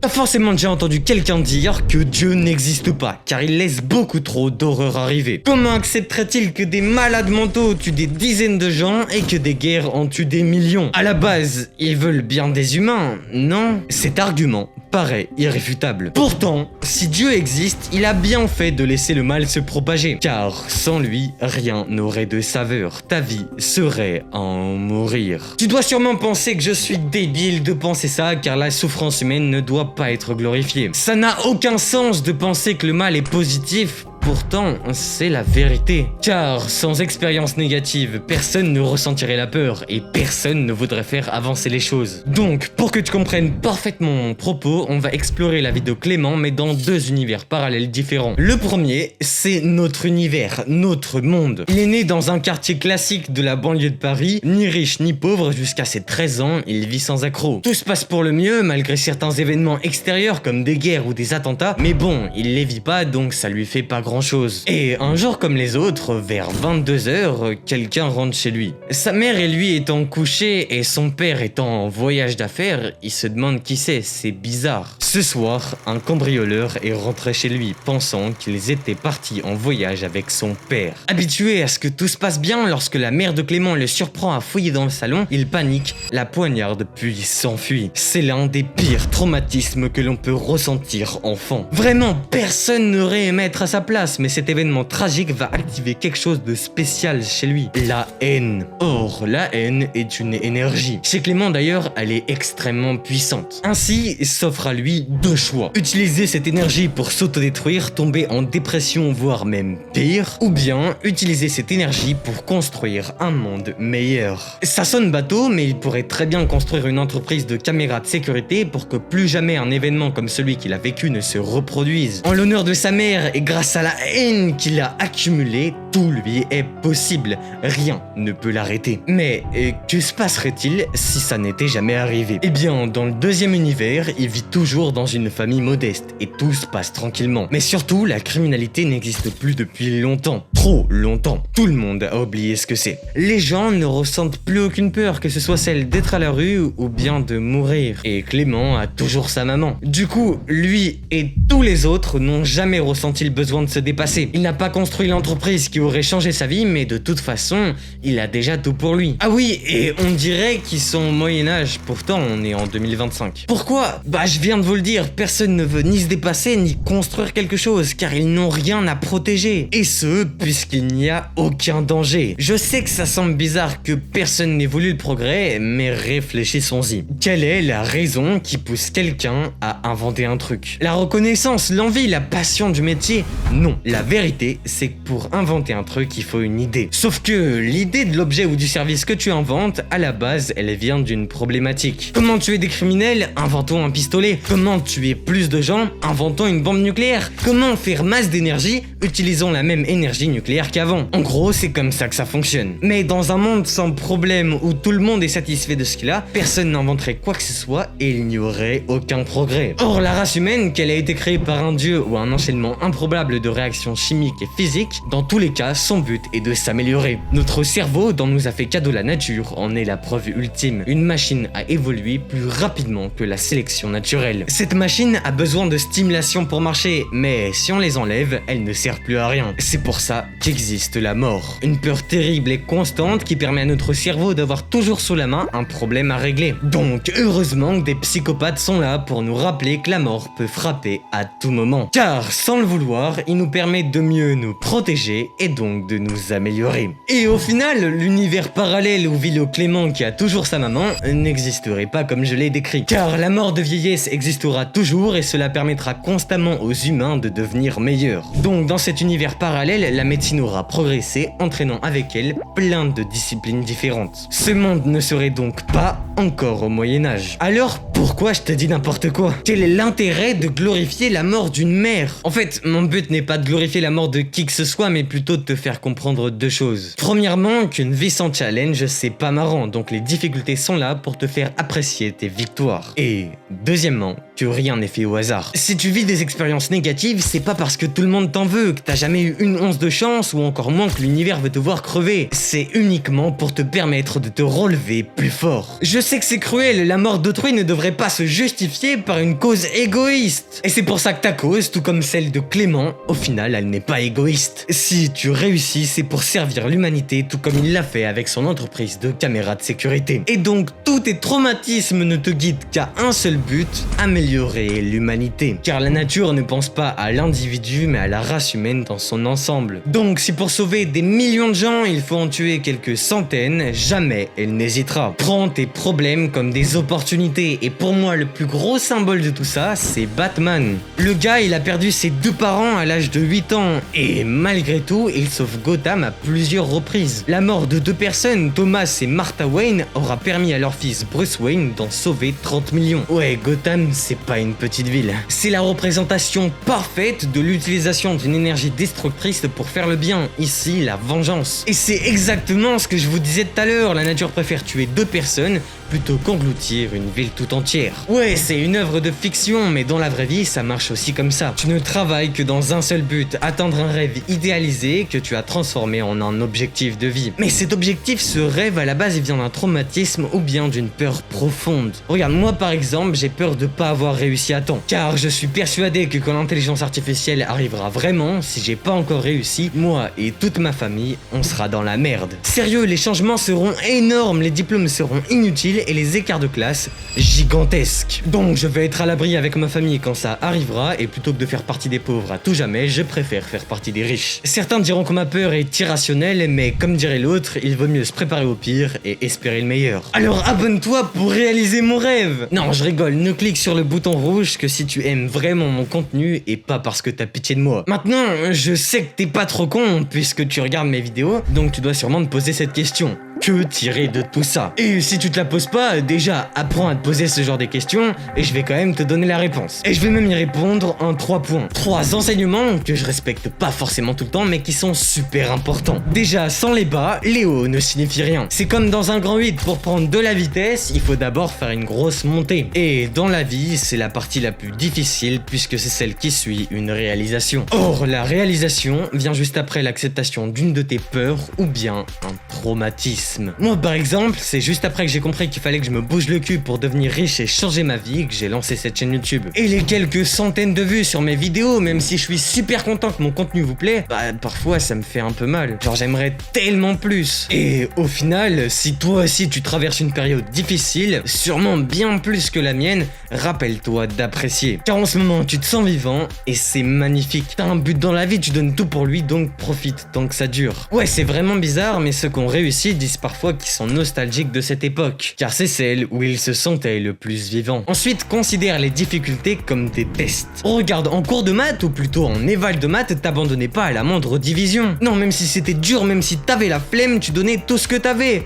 T'as forcément déjà entendu quelqu'un dire que Dieu n'existe pas, car il laisse beaucoup trop d'horreurs arriver. Comment accepterait-il que des malades mentaux tuent des dizaines de gens et que des guerres en tuent des millions? À la base, ils veulent bien des humains, non? Cet argument paraît irréfutable. Pourtant, si Dieu existe, il a bien fait de laisser le mal se propager, car sans lui, rien n'aurait de saveur. Ta vie serait à en mourir. Tu dois sûrement penser que je suis débile de penser ça, car la souffrance humaine ne doit pas être glorifiée. Ça n'a aucun sens de penser que le mal est positif. Pourtant, c'est la vérité. Car sans expérience négative, personne ne ressentirait la peur et personne ne voudrait faire avancer les choses. Donc, pour que tu comprennes parfaitement mon propos, on va explorer la vie de Clément, mais dans deux univers parallèles différents. Le premier, c'est notre univers, notre monde. Il est né dans un quartier classique de la banlieue de Paris, ni riche ni pauvre, jusqu'à ses 13 ans, il vit sans accroc. Tout se passe pour le mieux, malgré certains événements extérieurs comme des guerres ou des attentats, mais bon, il les vit pas, donc ça lui fait pas grand-chose. Et un jour comme les autres, vers 22h, quelqu'un rentre chez lui. Sa mère et lui étant couchés et son père étant en voyage d'affaires, il se demande qui c'est bizarre. Ce soir, un cambrioleur est rentré chez lui, pensant qu'ils étaient partis en voyage avec son père. Habitué à ce que tout se passe bien, lorsque la mère de Clément le surprend à fouiller dans le salon, il panique, la poignarde puis s'enfuit. C'est l'un des pires traumatismes que l'on peut ressentir enfant. Vraiment, personne n'aurait aimé être à sa place. Mais cet événement tragique va activer quelque chose de spécial chez lui, la haine. Or, la haine est une énergie. Chez Clément d'ailleurs, elle est extrêmement puissante. Ainsi, s'offre à lui deux choix. Utiliser cette énergie pour s'autodétruire, tomber en dépression, voire même pire, ou bien utiliser cette énergie pour construire un monde meilleur. Ça sonne bateau, mais il pourrait très bien construire une entreprise de caméras de sécurité pour que plus jamais un événement comme celui qu'il a vécu ne se reproduise. En l'honneur de sa mère et grâce à la haine qu'il a accumulée, tout lui est possible. Rien ne peut l'arrêter. Mais que se passerait-il si ça n'était jamais arrivé? Eh bien, dans le deuxième univers, il vit toujours dans une famille modeste et tout se passe tranquillement. Mais surtout, la criminalité n'existe plus depuis longtemps. Trop longtemps. Tout le monde a oublié ce que c'est. Les gens ne ressentent plus aucune peur, que ce soit celle d'être à la rue ou bien de mourir. Et Clément a toujours sa maman. Du coup, lui et tous les autres n'ont jamais ressenti le besoin de se dépasser. Il n'a pas construit l'entreprise qui aurait changé sa vie, mais de toute façon, il a déjà tout pour lui. Ah oui, et on dirait qu'ils sont au Moyen-Âge, pourtant on est en 2025. Pourquoi? Bah je viens de vous le dire, personne ne veut ni se dépasser ni construire quelque chose, car ils n'ont rien à protéger. Et ce, puisqu'il n'y a aucun danger. Je sais que ça semble bizarre que personne n'ait voulu le progrès, mais réfléchissons-y. Quelle est la raison qui pousse quelqu'un à inventer un truc? La reconnaissance, l'envie, la passion du métier? Non, la vérité, c'est que pour inventer un truc, il faut une idée. Sauf que l'idée de l'objet ou du service que tu inventes, à la base, elle vient d'une problématique. Comment tuer des criminels? Inventons un pistolet. Comment tuer plus de gens? Inventons une bombe nucléaire. Comment faire masse d'énergie? Utilisons la même énergie nucléaire qu'avant. En gros, c'est comme ça que ça fonctionne. Mais dans un monde sans problème où tout le monde est satisfait de ce qu'il a, personne n'inventerait quoi que ce soit et il n'y aurait aucun progrès. Or, la race humaine, qu'elle a été créée par un dieu ou un enchaînement improbable de réactions chimiques et physiques, dans tous les cas, son but est de s'améliorer. Notre cerveau, dont nous a fait cadeau la nature, en est la preuve ultime. Une machine a évolué plus rapidement que la sélection naturelle. Cette machine a besoin de stimulation pour marcher, mais si on les enlève, elle ne sert plus à rien. C'est pour ça qu'existe la mort. Une peur terrible et constante qui permet à notre cerveau d'avoir toujours sous la main un problème à régler. Donc, heureusement que des psychopathes sont là pour nous rappeler que la mort peut frapper à tout moment. Car, sans le vouloir, il nous permet de mieux nous protéger et donc de nous améliorer. Et au final, l'univers parallèle où vit le Clément qui a toujours sa maman n'existerait pas comme je l'ai décrit. Car la mort de vieillesse existera toujours et cela permettra constamment aux humains de devenir meilleurs. Donc dans cet univers parallèle, la médecine aura progressé, entraînant avec elle plein de disciplines différentes. Ce monde ne serait donc pas encore au Moyen-Âge. Alors pourquoi je te dis n'importe quoi? Quel est l'intérêt de glorifier la mort d'une mère? En fait, mon but n'est pas de glorifier la mort de qui que ce soit, mais plutôt de te faire comprendre deux choses. Premièrement, qu'une vie sans challenge, c'est pas marrant, donc les difficultés sont là pour te faire apprécier tes victoires. Et Deuxièmement, que rien n'est fait au hasard. Si tu vis des expériences négatives, c'est pas parce que tout le monde t'en veut, que t'as jamais eu une once de chance ou encore moins que l'univers veut te voir crever. C'est uniquement pour te permettre de te relever plus fort. Je sais que c'est cruel, la mort d'autrui ne devrait pas se justifier par une cause égoïste. Et c'est pour ça que ta cause, tout comme celle de Clément, au final, elle n'est pas égoïste. Si tu réussis, c'est pour servir l'humanité, tout comme il l'a fait avec son entreprise de caméras de sécurité. Et donc, tous tes traumatismes ne te guident qu'à un seul but, améliorer l'humanité. Car la nature ne pense pas à l'individu, mais à la race humaine dans son ensemble. Donc, si pour sauver des millions de gens, il faut en tuer quelques centaines, jamais elle n'hésitera. Prends tes problèmes comme des opportunités. Et pour moi, le plus gros symbole de tout ça, c'est Batman. Le gars, il a perdu ses deux parents à l'âge de 8 ans. Et malgré tout, il sauve Gotham à plusieurs reprises. La mort de deux personnes, Thomas et Martha Wayne, aura permis à leur fils Bruce Wayne d'en sauver 30 millions. Ouais, Gotham, c'est pas une petite ville. C'est la représentation parfaite de l'utilisation d'une énergie destructrice pour faire le bien. Ici, la vengeance. Et c'est exactement ce que je vous disais tout à l'heure, la nature préfère tuer deux personnes plutôt qu'engloutir une ville tout entière. Ouais, c'est une œuvre de fiction, mais dans la vraie vie, ça marche aussi comme ça. Tu ne travailles que dans un seul but, atteindre un rêve idéalisé que tu as transformé en un objectif de vie. Mais cet objectif, ce rêve, à la base, il vient d'un traumatisme ou bien d'une peur profonde. Regarde, moi par exemple, j'ai peur de pas avoir réussi à temps, car je suis persuadé que quand l'intelligence artificielle arrivera vraiment, si j'ai pas encore réussi, moi et toute ma famille, on sera dans la merde. Sérieux, les changements seront énormes, les diplômes seront inutiles et les écarts de classe gigantesques. Donc je vais être à l'abri avec ma famille quand ça arrivera, et plutôt que de faire partie des pauvres à tout jamais, je préfère faire partie des riches. Certains diront que ma peur est irrationnelle, mais comme dirait l'autre, il vaut mieux se préparer au pire et espérer le meilleur. Alors abonne-toi pour réaliser mon rêve. Non, je rigole, ne clique sur le bouton rouge que si tu aimes vraiment mon contenu et pas parce que t'as pitié de moi. Maintenant, je sais que t'es pas trop con puisque tu regardes mes vidéos, donc tu dois sûrement te poser cette question. Que tirer de tout ça? Et si tu te la poses pas, déjà apprends à te poser ce genre de questions et je vais quand même te donner la réponse. Et je vais même y répondre en 3 points. 3 enseignements que je respecte pas forcément tout le temps mais qui sont super importants. Déjà, sans les bas, les hauts ne signifient rien. C'est comme dans un grand 8, pour prendre de la vitesse, il faut d'abord faire une grosse montée. Et dans la vie, c'est la partie la plus difficile puisque c'est celle qui suit une réalisation. Or, la réalisation vient juste après l'acceptation d'une de tes peurs ou bien un traumatisme. Moi par exemple, c'est juste après que j'ai compris qu'il fallait que je me bouge le cul pour devenir riche et changer ma vie que j'ai lancé cette chaîne YouTube. Et les quelques centaines de vues sur mes vidéos, même si je suis super content que mon contenu vous plaît, bah parfois ça me fait un peu mal. Genre j'aimerais tellement plus. Et au final, si toi aussi tu traverses une période difficile, sûrement bien plus que la mienne, rappelle-toi d'apprécier. Car en ce moment tu te sens vivant et c'est magnifique. T'as un but dans la vie, tu donnes tout pour lui, donc profite tant que ça dure. Ouais, c'est vraiment bizarre, mais ceux qui ont réussi disent parfois qu'ils sont nostalgiques de cette époque, car c'est celle où ils se sentaient le plus vivants. Ensuite, considère les difficultés comme des tests. Regarde, en cours de maths, ou plutôt en éval de maths, t'abandonnais pas à la moindre division. Non, même si c'était dur, même si t'avais la flemme, tu donnais tout ce que t'avais.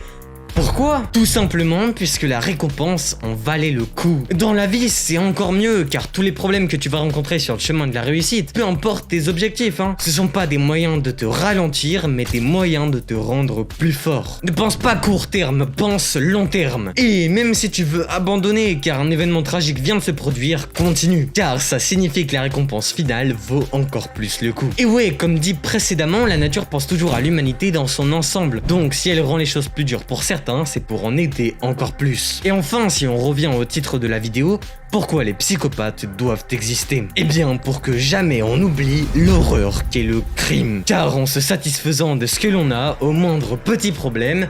Pourquoi? Tout simplement puisque la récompense en valait le coup. Dans la vie, c'est encore mieux, car tous les problèmes que tu vas rencontrer sur le chemin de la réussite, peu importe tes objectifs, ce sont pas des moyens de te ralentir, mais des moyens de te rendre plus fort. Ne pense pas court terme, pense long terme. Et même si tu veux abandonner, car un événement tragique vient de se produire, continue, car ça signifie que la récompense finale vaut encore plus le coup. Et ouais, comme dit précédemment, la nature pense toujours à l'humanité dans son ensemble, donc si elle rend les choses plus dures pour certains, c'est pour en aider encore plus. Et enfin, si on revient au titre de la vidéo, pourquoi les psychopathes doivent exister? Eh bien, pour que jamais on oublie l'horreur qu'est le crime. Car en se satisfaisant de ce que l'on a, au moindre petit problème,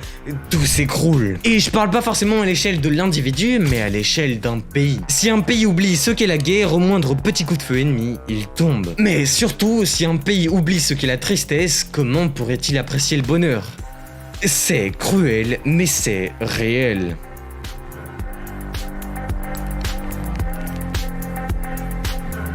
tout s'écroule. Et je parle pas forcément à l'échelle de l'individu, mais à l'échelle d'un pays. Si un pays oublie ce qu'est la guerre, au moindre petit coup de feu ennemi, il tombe. Mais surtout, si un pays oublie ce qu'est la tristesse, comment pourrait-il apprécier le bonheur? C'est cruel, mais c'est réel.